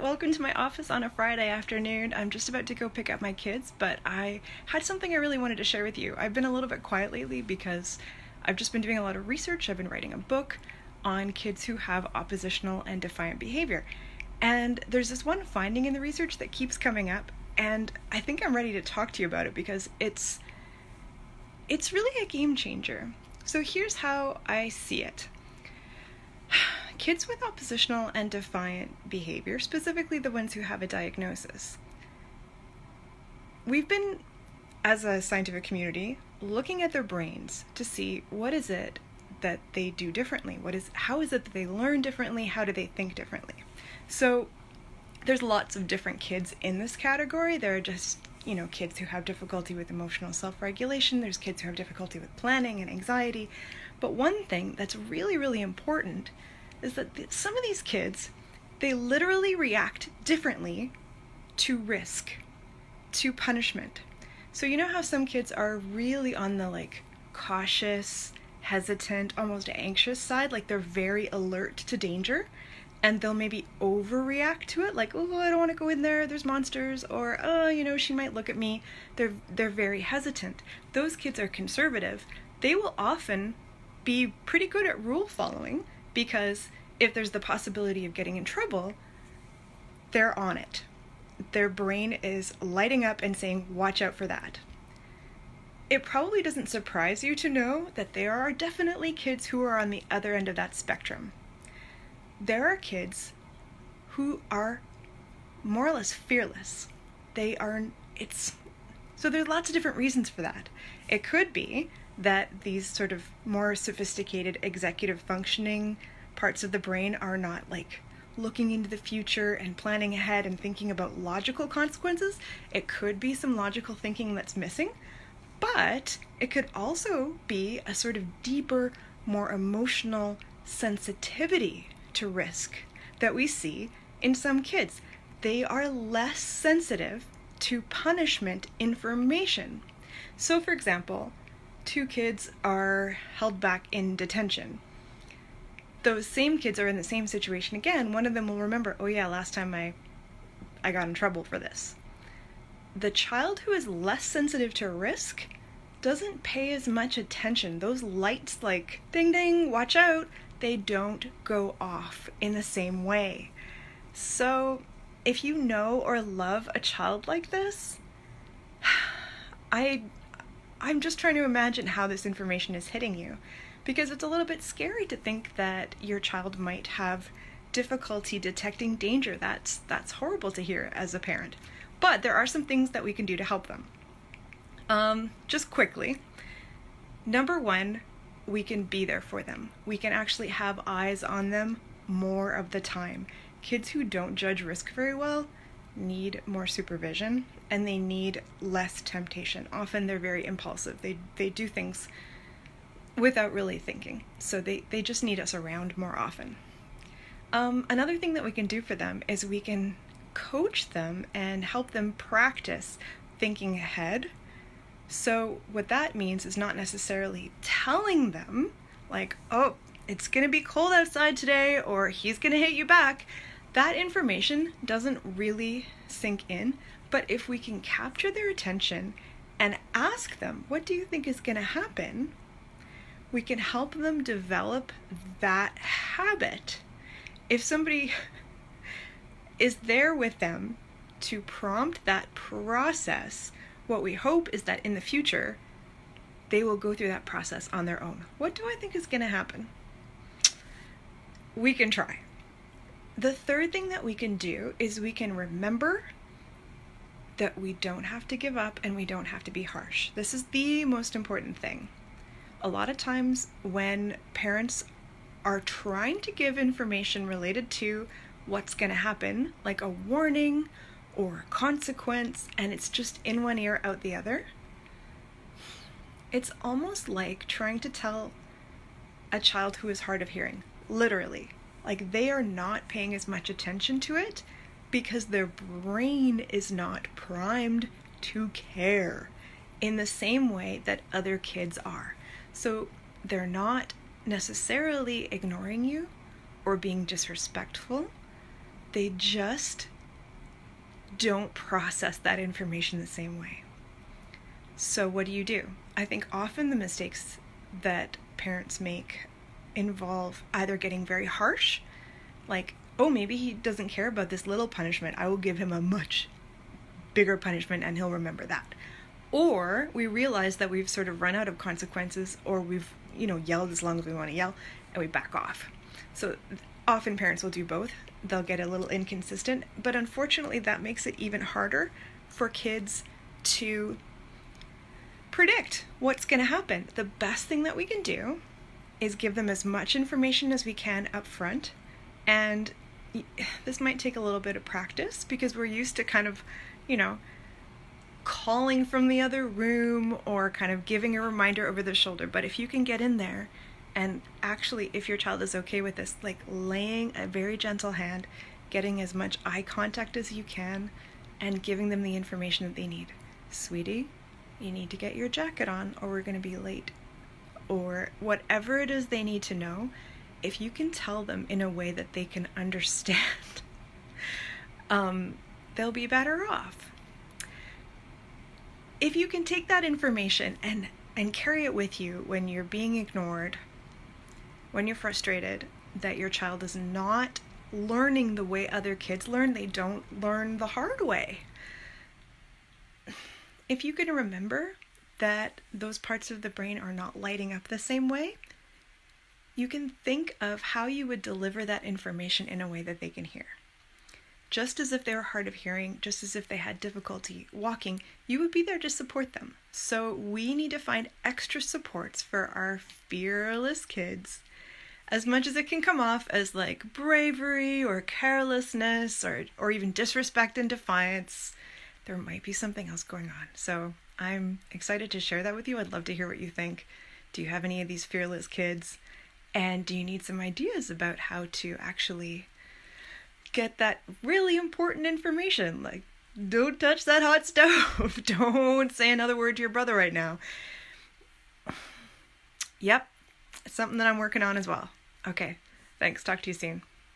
Welcome to my office on a Friday afternoon. I'm just about to go pick up my kids, but I had something I really wanted to share with you. I've been a little bit quiet lately because I've just been doing a lot of research. I've been writing a book on kids who have oppositional and defiant behavior. And there's this one finding in the research that keeps coming up, and I think I'm ready to talk to you about it because it's really a game changer. So here's how I see it. Kids with oppositional and defiant behavior, specifically the ones who have a diagnosis, we've been, as a scientific community, looking at their brains to see what is it that they do differently. How is it that they learn differently? How do they think differently? So there's lots of different kids in this category. There are just, kids who have difficulty with emotional self-regulation. There's kids who have difficulty with planning and anxiety. But one thing that's really, really important is that some of these kids, they literally react differently to risk, to punishment. So you know how some kids are really on the cautious, hesitant, almost anxious side, they're very alert to danger, and they'll maybe overreact to it, oh, I don't want to go in there, there's monsters, or oh, she might look at me. They're very hesitant. Those kids are conservative. They will often be pretty good at rule following, because if there's the possibility of getting in trouble, they're on it. Their brain is lighting up and saying, watch out for that. It probably doesn't surprise you to know that there are definitely kids who are on the other end of that spectrum. There are kids who are more or less fearless. So there's lots of different reasons for that. It could be that these sort of more sophisticated executive functioning parts of the brain are not looking into the future and planning ahead and thinking about logical consequences. It could be some logical thinking that's missing, but it could also be a sort of deeper, more emotional sensitivity to risk that we see in some kids. They are less sensitive to punishment information. So for example, two kids are held back in detention. Those same kids are in the same situation again. One of them will remember, oh yeah, last time I got in trouble for this. The child who is less sensitive to risk doesn't pay as much attention. Those lights ding ding, watch out, they don't go off in the same way. So if you know or love a child like this, I'm just trying to imagine how this information is hitting you, because it's a little bit scary to think that your child might have difficulty detecting danger. That's horrible to hear as a parent. But there are some things that we can do to help them. Just quickly, number one, we can be there for them. We can actually have eyes on them more of the time. Kids who don't judge risk very well need more supervision, and they need less temptation. Often they're very impulsive. They do things without really thinking. So they just need us around more often. Another thing that we can do for them is we can coach them and help them practice thinking ahead. So what that means is not necessarily telling them oh, it's gonna be cold outside today, or he's gonna hit you back. That information doesn't really sink in, but if we can capture their attention and ask them, what do you think is gonna happen? We can help them develop that habit. If somebody is there with them to prompt that process, what we hope is that in the future, they will go through that process on their own. What do I think is going to happen? We can try. The third thing that we can do is we can remember that we don't have to give up and we don't have to be harsh. This is the most important thing. A lot of times when parents are trying to give information related to what's going to happen, like a warning or a consequence, and it's just in one ear, out the other, it's almost like trying to tell a child who is hard of hearing, literally. They are not paying as much attention to it because their brain is not primed to care in the same way that other kids are. So they're not necessarily ignoring you or being disrespectful. they just don't process that information the same way. So what do? I think often the mistakes that parents make involve either getting very harsh, like, oh, maybe he doesn't care about this little punishment, I will give him a much bigger punishment and he'll remember that. Or we realize that we've sort of run out of consequences, or we've, yelled as long as we want to yell, and we back off. So often parents will do both. They'll get a little inconsistent, but unfortunately that makes it even harder for kids to predict what's going to happen. The best thing that we can do is give them as much information as we can up front. And this might take a little bit of practice because we're used to kind of, calling from the other room or kind of giving a reminder over the shoulder. But if you can get in there and actually, if your child is okay with this, like laying a very gentle hand, getting as much eye contact as you can, and giving them the information that they need. Sweetie, you need to get your jacket on or we're going to be late. Or whatever it is they need to know, if you can tell them in a way that they can understand, they'll be better off. If you can take that information and carry it with you when you're being ignored, when you're frustrated that your child is not learning the way other kids learn, they don't learn the hard way. If you can remember that those parts of the brain are not lighting up the same way, you can think of how you would deliver that information in a way that they can hear. Just as if they were hard of hearing, just as if they had difficulty walking, you would be there to support them. So we need to find extra supports for our fearless kids, as much as it can come off as like bravery or carelessness or even disrespect and defiance. There might be something else going on. So I'm excited to share that with you. I'd love to hear what you think. Do you have any of these fearless kids? And do you need some ideas about how to actually get that really important information? Like, don't touch that hot stove. Don't say another word to your brother right now. Yep, it's something that I'm working on as well. Okay, thanks. Talk to you soon.